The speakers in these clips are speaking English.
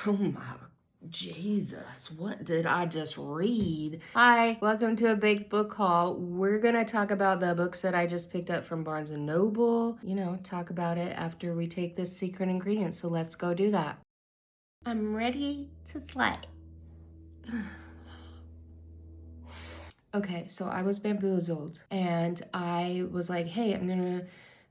Oh my Jesus, what did I just read? Hi, welcome to a baked book haul. We're gonna talk about the books that I just picked up from Barnes & Noble. You know, talk about it after we take this secret ingredient, so let's go do that. I'm ready to slay. Okay, so I was bamboozled and I was like, hey, I'm gonna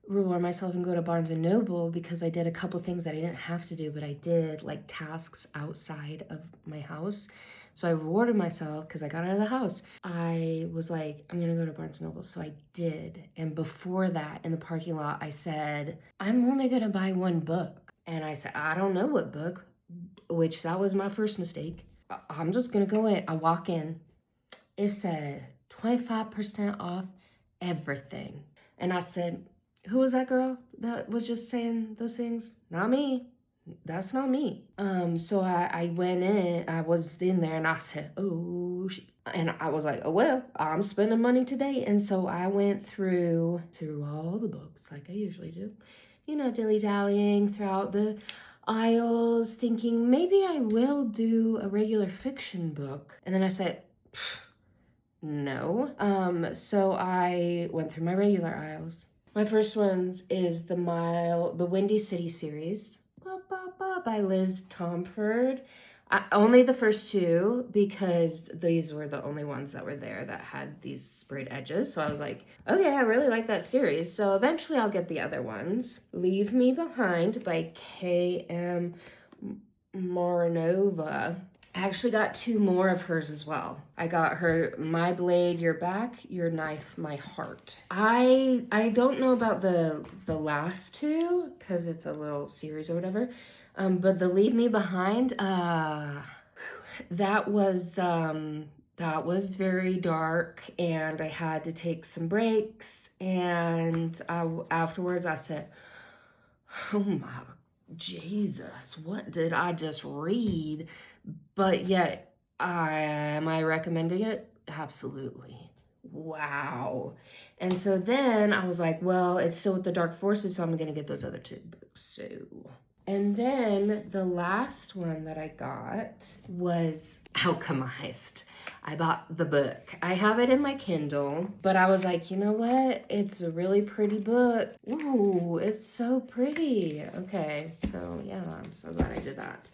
reward myself and go to Barnes and Noble because I did a couple things that I didn't have to do, but I did like tasks outside of my house. So I rewarded myself because I got out of the house. I was like, I'm gonna go to Barnes and Noble. So I did. And before that, in the parking lot, I said, I'm only gonna buy one book. And I said, I don't know what book, which that was my first mistake. I'm just gonna go in. I walk in. It said 25% off everything. And I said, who was that girl that was just saying those things? Not me. That's not me. So I went in, I was in there and I said, oh, and I was like, oh, well, I'm spending money today. And so I went through all the books like I usually do, you know, dilly-dallying throughout the aisles, thinking maybe I will do a regular fiction book. And then I said, no. So I went through my regular aisles. My first ones is the Windy City series by Liz Tomford. Only the first two because these were the only ones that were there that had these sprayed edges. So I was like, okay, I really like that series. So eventually I'll get the other ones. Leave Me Behind by K.M. Marinova. I actually got two more of hers as well. I got her My Blade, Your Back, Your Knife, My Heart. I don't know about the last two because it's a little series or whatever. But the Leave Me Behind, that was very dark and I had to take some breaks and afterwards I said, oh my Jesus, what did I just read? But yet, am I recommending it? Absolutely. Wow. And so then I was like, well, it's still with the Dark Forces, so I'm going to get those other two books. So, and then the last one that I got was Alchemized. I bought the book. I have it in my Kindle, but I was like, you know what? It's a really pretty book. Ooh, it's so pretty. Okay, so yeah, I'm so glad I did that.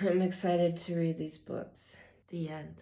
I'm excited to read these books. The end.